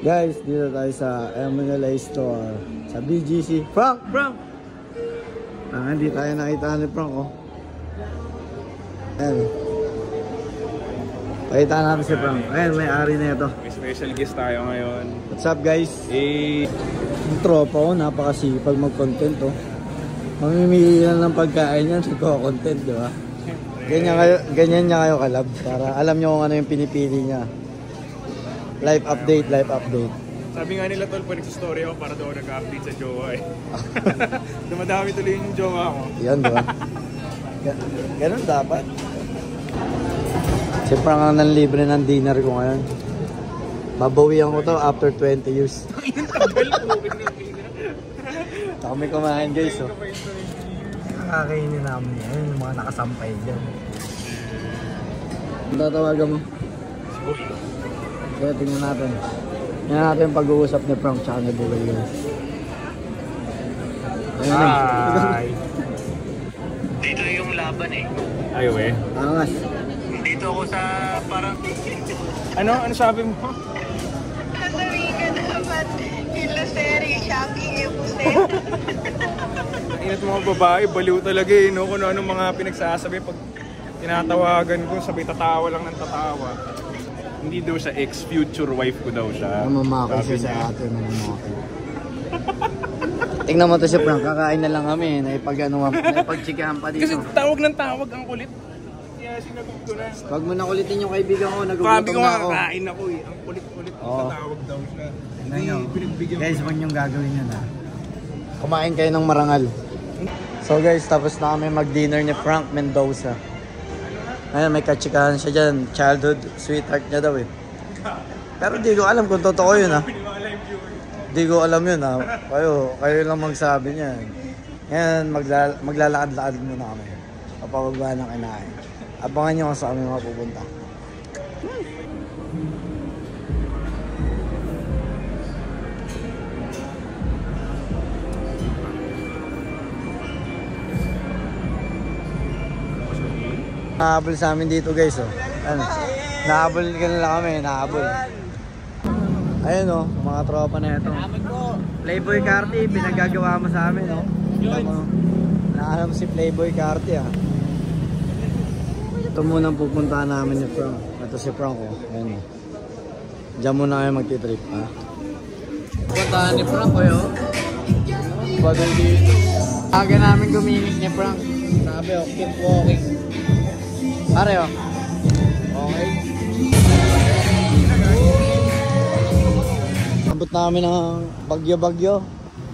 Guys, dito tayo sa MNLA store sa BGC. Frank! Hindi tayo nakita ni Frank, oh. Ayan. Pakita natin si Frank. Ayan, may-ari na ito. May special guest tayo ngayon. What's up, guys? Yung tropa ko, napakasipag mag-content, oh. Mamimili lang ng pagkain yan, nagko-content, di ba? Ganyan niya kayo kalab. Para alam niyo kung ano yung pinipili niya. Live update. Sabi nga nila tol, pwede sa story ako para daw nag-update sa jowa eh. Dumadami tuloy yung jowa ko. Yan, diba? Ganun dapat. Siyempre ang nanlibre ng dinner ko ngayon. Babawian ko to after 20 years. Kami kumain, guys, oh. Nakakainin namin yan, yung mga nakasampay dyan. Ang tatawagan mo? Kaya tingnan natin. Tingnan natin yung pag-uusap ni Frank tsaka ni Bugoy, guys. Hi! Dito yung laban eh. Ayaw eh. Angas. Dito ako sa parang... Ano sabi mo? Sasabihin ka dapat iluseri, shocking yung puset. Ingat mga babae, baliw talaga eh, no? Kung ano mga pinagsasabi pag tinatawagan ko, sabi tatawa lang ng tatawa. Hindi daw siya ex-future wife ko daw siya. Namamakay siya sa atin, namamakay. Tingnan mo to si Frank, kakain na lang kami, naipag-chikahan pa dito. Kasi tawag ng tawag ang kulit. Kaya sinagot ko na. Huwag mo na kulitin yung kaibigan ko, Sabi nagugutom ko na nga, ako. kakain ako eh. Ang kulit-kulit tatawag daw siya. Guys, huwag niyong gagawin yun, ha. Kumain kayo ng marangal. So guys, tapos na kami mag-dinner ni Frank Mendoza. Ayun, may kachikahan siya dyan. Childhood sweetheart niya daw eh. Pero di ko alam kung totoo yun, ha. Di ko alam yun, ha. Kayo lang magsabi niyan. Ngayon, maglalakad-lakad muna kami. Papababa ng kinain. Abangan nyo kung saan kami mapupunta. Nahabol sa amin dito, guys, oh. Ano? Nahabol ka na lang kami, nahabol. Ayun, oh, mga tropa na ito. Playboy Carti, pinagagawa mo sa amin, oh. Naalam si Playboy Carti, ah. Ito muna pupuntahan namin ni Frank. Ito si Frank, oh. Ayun, oh. Diyan muna kayo magtitrip, ha. Pupuntahan ni Frank, oh. Bagal dito. Aga namin gumimik ni Frank. Sabi, oh, keep walking. Pare, oh. Okay. Abot namin ng bagyo-bagyo.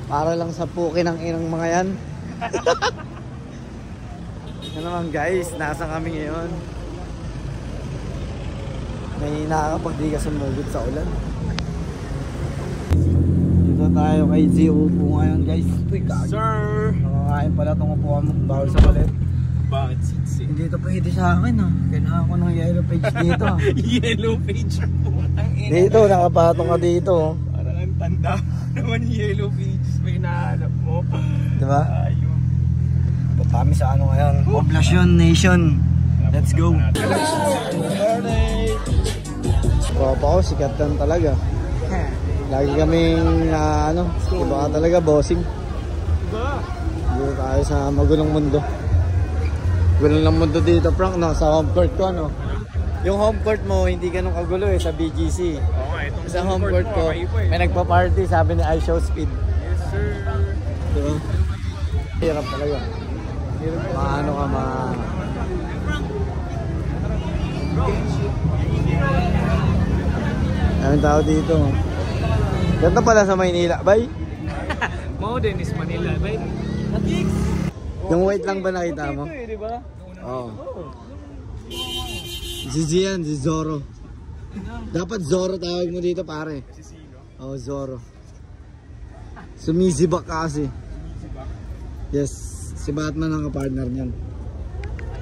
Para lang sa puki ng inang mga yan. Yan naman, guys, nasa kami ngayon. May nakakapagdi ka sumugot sa ulan. Dito tayo kay Z-Upo ngayon, guys. Sir! Nakakain pala itong upuan mo. Bawal sa palit. Bakit sitsi? Hindi ito pwede sa akin, ah. Kailangan ko ng yellow page dito, ah. Yellow page po. Dito, nakapatong ka dito, oh. Parang ang tanda naman yellow pages pa hinahanap mo. Diba? Ayaw. Kami sa ano ngayon? Poblacion Nation. Let's go. Tropa ko, sikat lang talaga. Lagi kaming iba ka talaga, bossing. Dito tayo sa magulong mundo. Gulong ng mundo dito, Frank, no? Sa home court ko, no? Yung home court mo, hindi ganun kagulo eh, sa BGC. Sa home court ko, may nagpa-party, sabi ni iShowSpeed. Yes, sir. Diba? Hirap talaga. Maano ka, Daming tao dito. Ganda pala sa Maynila, bay? Mo din is Manila, bay. Yung white lang ba nakita mo? Oo. Si yan, si Zorro. Dapat Zorro tawag mo dito, pare. Oo, Zorro. Sumisibak ka kasi. Yes, si Batman ang kapartner niyan.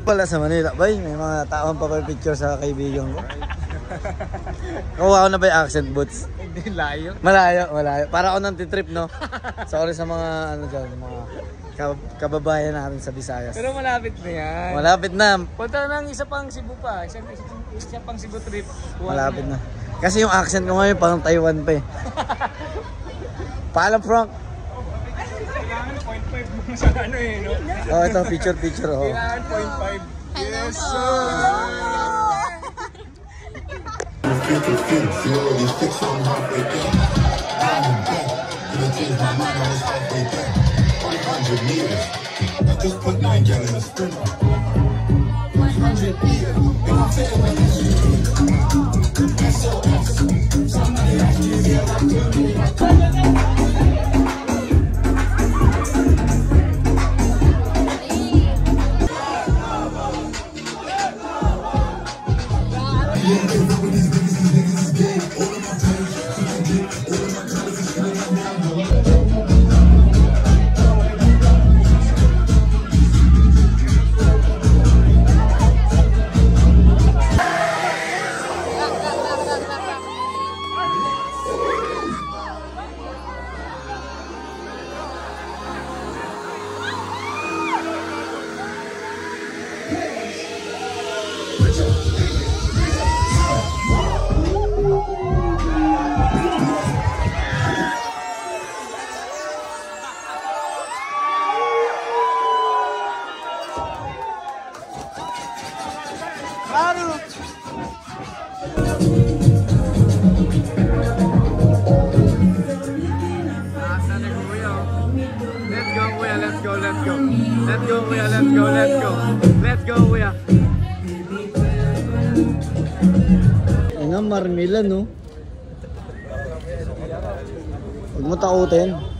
Pala sa Manila, bay, may mga taong papapicture sa kaibigan ko. Kuha ko na ba yung accent boots? Layo. Malayo. Para ako nang titrip, no? Sorry sa mga dyan, mga kababayan natin sa Visayas. Pero malapit na yan. Malapit na. Punta na ng isa pang Cebu pa. Isa pang Cebu trip. Malapit na. Kasi yung accent ko ngayon parang Taiwan pa eh. Paalam, Frank. Kailangan 0.5 mo sa ano eh, no? Oh, ito, picture, oh. Kailangan 0.5. Yes, sir! Just put 9 gallons in a sprint. 100 meters. Let's go, kuya. Yan nga, marmila, no? Huwag mo takutin.